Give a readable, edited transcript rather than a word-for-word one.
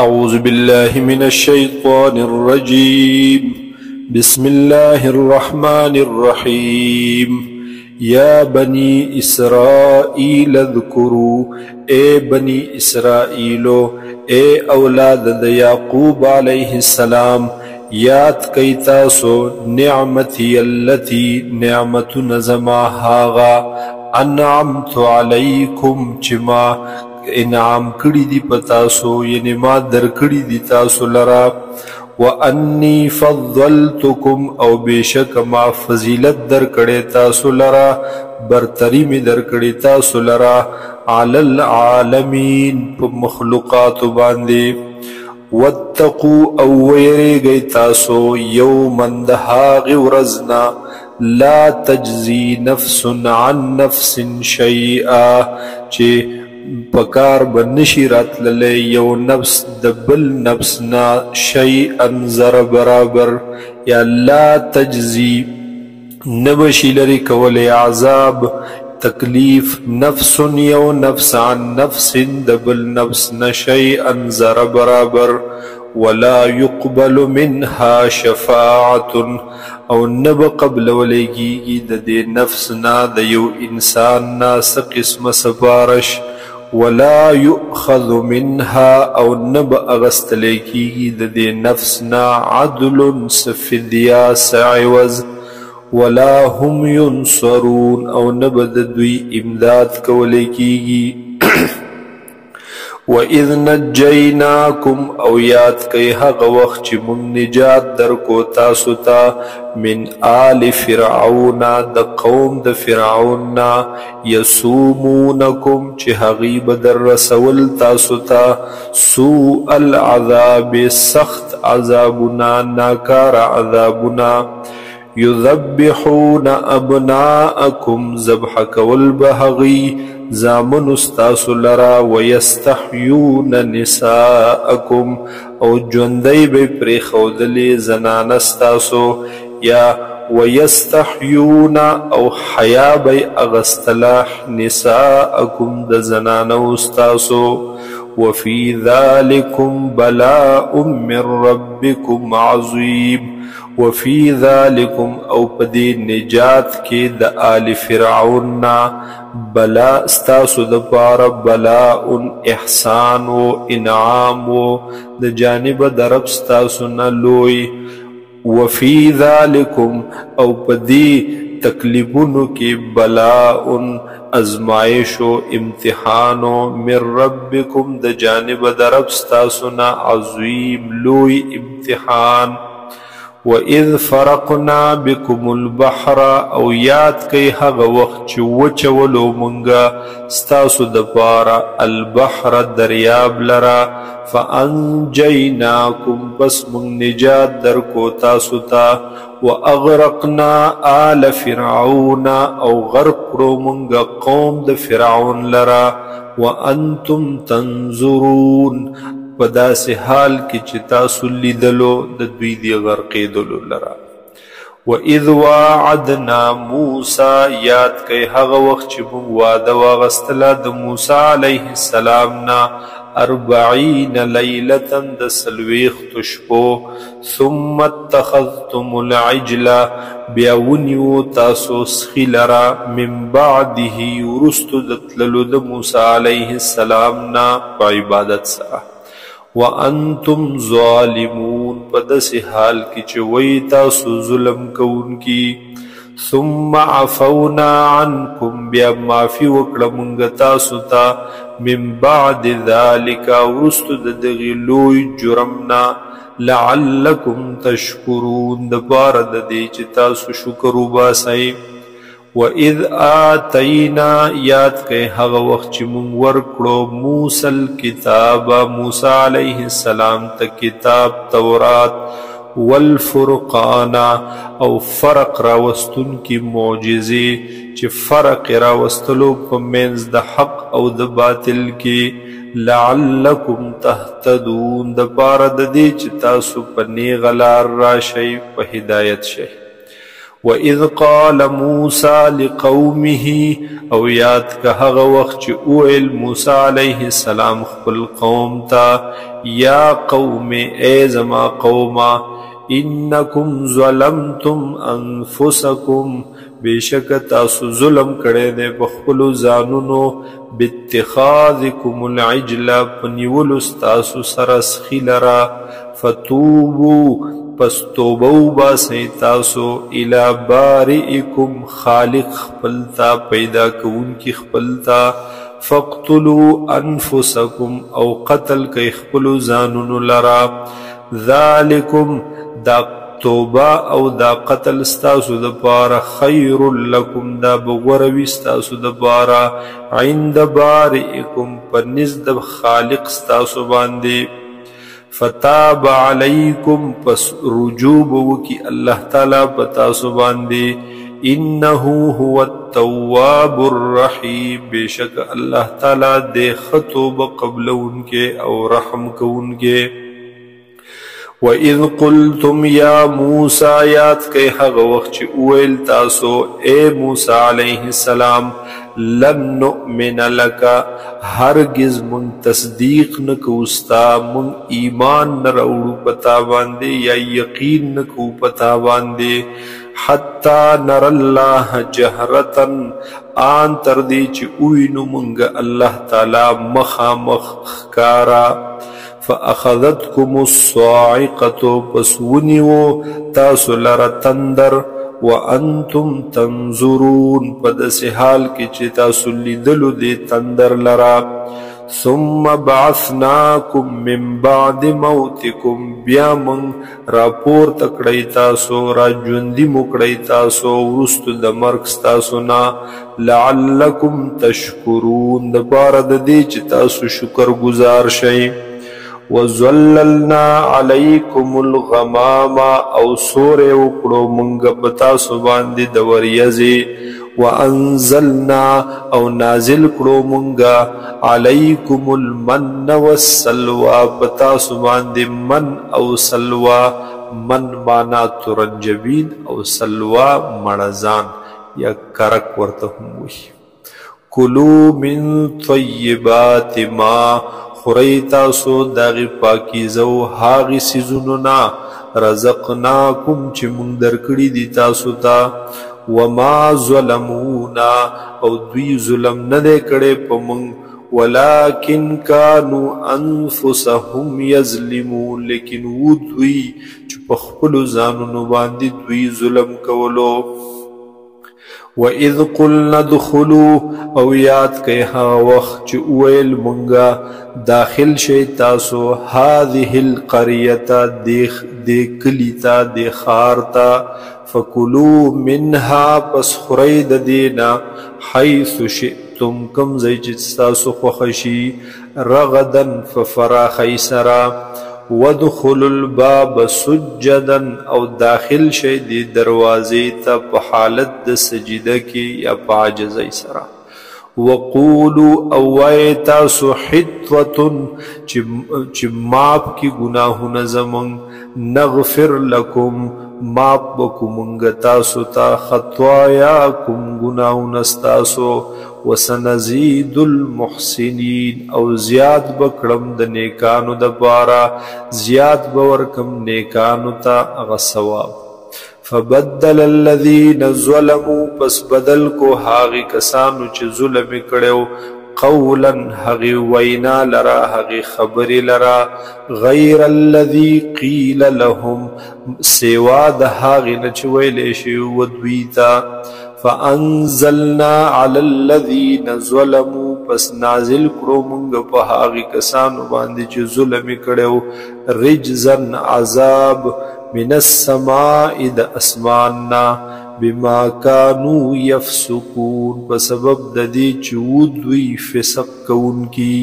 أعوذ بالله من الشيطان الرجيم. بسم الله الرحمن الرحيم. يا بني إسرائيل اذكروا، اے بني اسرائیلو، اے اولاد د یعقوب علیہ السلام، یاد کئی تاسو نعمتی اللتی نعمت نزما هاغا انعمت علیکم چما انعام کړی دی پتاسو، یعنی ما در کړی دی تاسو لرا. وانی فضلتکم، او بیشک ما فضیلت در کړی تاسو لرا، برتری می در کړی تاسو لرا، علی العالمین په مخلوقات باندې. واتقوا، او ویریږئ تاسو یومن د هاغې ورځنا لا تجزی نفس عن نفس شیئا، چې پکار بنشی راتللی یو نفس د بل نفس نا شیئا زر برابر، یا لا تجزی نبشی لری کول عذاب تکلیف نفس یو نفس عن نفس د بل نفس نا شیئا زر برابر، ولا يقبل منها شفاعت، او نب قبل ولیگی د دې نفس نا د یو انسان نا سقسم سفارش، ولا يؤخذ منها، او نب اغستلیکی د دې نفس نا عدل سفدیا سعوز، ولا هم ينصرون، او نب د دوی امداد کولیکیگی. وَإِذْ نَجَّيْنَاكُمْ، او یاد کئی حق وقت چی من نجات در کو تاسو تا من آل فرعون د قوم د فرعوننا، یسومونکم چی حقیب در رسول تاسو تا سوء العذاب سخت عذابنا ناکار عذابنا، یذبحون ابناءکم ذبح کول بهغی زامن استاسو لرا، ویستحیون نساءکم، او جوندی بی پری خودلی زنان استاسو، یا ویستحیون، او حیا بی اغستلاح نساءکم د زنان استاسو. وفی ذالکم بلاء من ربکم عظیم، وفی ذالکم، او پدی نجات کی د آل فرعون نا بلا استاسو د پار بلاء احسان و انعام و د جانب درب استاسو نا لوی. وفی ذالکم، او پدی تکلیفونو کی بلاء ازمائش و امتحان و من ربکم د جانب درب استاسو نا عظیم لوی امتحان. وَإِذْ فَرَقْنَا بِكُمُ الْبَحْرَ، او یاد کئی حق وقت چی وچولو منگا ستاسو دپارا البحر دریاب لرا، فَأَنْجَيْنَاكُمْ، پس من نجات در کو تاسو تا، وَأَغْرَقْنَا آلَ فِرْعَوْنَ، او غرق رو منگا قوم د فرعون لرا، وَأَنْتُمْ تَنْظُرُونَ، پدا سے حال کی چتا سلی دلو د دوی دی غرقیدلو لرا. وَإِذْ وَاعَدْنَا مُوسَى، یاد کئی حق وقت چی مونگ وعده واغستلا د موسیٰ علیہ السلام نا 40 لیلتا د سلویخت شپو، ثم اتخذتم العجل، بیاونیو تاسو سخی لرا، من بعده ورستو دتللو د موسیٰ علیہ السلام نا پا عبادت سا. وَأَنْتُمْ ظَالِمُونَ، پدس حال کی چوئی تاسو ظلم کون کی. ثم عفونا عنکم، بیا معافی وکڑمنگ تاسو تا، من بعد ذالک، ورست ددغی لوی جرمنا، لعلکم تشکرون، دپار ددی چی تاسو شکرو باسائی. وَإِذْ آتَيْنَا، یاد کئی حق وقت چی من ورکڑو موسیٰ الکتاب، موسیٰ علیہ السلام تا کتاب تورات، والفرقان، او فرق راوستن کی معجزی، چی فرق راوستلو پمینز دا حق او دا باطل کی، لعلکم تهتدون، دا پارد دی چی تاسو پنی غلار را شئی پا ہدایت شئی. وَإِذْ قَالَ مُوسَى لِقَوْمِهِ او یاد که هغه وخت چې اویل موسی علیه السلام خپل قوم ته یا قوم ای زما قوما انکم ظلمتم انفسکم بیشک تاسو ظلم کړی دی په خپلو ځانونو باتخاذکم العجل په نیولو ستاسو سره سخي لره فتوبو پس توبه وباسئ تاسو الی بارئکم خالق خپلتا پیدا کوونکی خپلتا فاقتلوا انفسکم او قتل کئ خپلو ځانونو لرا ذالکم دا توبه او دا قتل ستاسو دپاره خیر لکم دا بغوروي ستاسو دپاره عند بارئکم په نزد خالق ستاسو باندې فتاب علیکم پس رجوع وکي الله تعالی پتاسو باندې انه هو التواب الرحیم بیشک الله تعالی دې خطوب قبلونکے او رحم کونکے وَإِذْ قُلْتُمْ يَا مُوسَى یاد کئی حق وقت چی اویل تاسو اے موسیٰ علیہ السلام لن نؤمن لکا ہرگز من تصدیق نکوستا من ایمان نروڑو پتا باندے یا یقین نکو پتا باندے حتی نر اللہ جہرتاً آن تردی چی اوینو منگ اللہ تعالی مخا مخکارا فأخذتكم الصاعقة پسونیو تاسو لر تندر وانتم تنظرون پدس حال کی چی تاسو لیدلو دی تندر لرا ثم بعثناكم من بعد موتكم بیا من راپور تکڑی تاسو را جوندی مکڑی تاسو ورست د مرگ تاسو نا لعلکم تشکرون دپارد دی چی تاسو شکر گزار شئی وَزَلَّلْنَا عَلَيْكُمُ الْغَمَامَ او سور اکڑو منگ پتا سباندی دوریزی وَأَنزَلْنَا او نازل کڑو منگا عَلَيْكُمُ الْمَنَّ وَالسَّلْوَى پتا سباندی من او سلوى من مانا ترنجبین او سلوى مرزان یا کرک ورتہموی کلو من طیبات ما خوری تاسو داغی پاکیزو هاغی سیزونونا رزقناکم چی من درکڑی دی تاسو تا وما ظلمونا او دوی ظلم ندے کڑے پا من ولیکن کانو انفسهم یظلمون لیکن وہ دوی چی پخپلو زانونو باندی دوی ظلم کولو وَإِذْ قُلْنَا دُخُلُوا او یاد کئی ہاں وقت چی اویل منگا داخل شیطاسو هذه القریتا دے کلیتا دے خارتا فَكُلُوا مِنْهَا پس خرید دینا حیث شئتم کم زیجتستاسو خوخشی رغدن ففراخی سرا وَدُخُلُوا الْبَابَ سُجَّدًا او داخل شئی دروازی تا پا حالت دا سجدہ کی یا پا عجزی سرا وَقُولُوا اوائتاسو حِطْوَةٌ چی ماپ کی گناہون زمن نغفر لکم ماپ بکو منگتاسو تا خطوایاکم گناہون استاسو وسنزید المحسنین او زیاد بکڑم دا نیکانو دا بارا زیاد بورکم نیکانو تا غصواب فبدل الذین ظلموا پس بدل کو حاغی کسانو چی ظلم کڑیو قولا حغی وینا لرا حغی خبر لرا غیر الذی قیل لهم سوا دا حاغی نچویلیشی ودویتا فَأَنزَلْنَا عَلَى الَّذِينَ ظَلَمُوا پس نازل کرو منگ پا حاغی کسانو باندی چی ظلمی کڑیو رجزن عذاب من السماء دا اسماننا بما کانو یفسقون بسبب دا دی چودوی فسق کون کی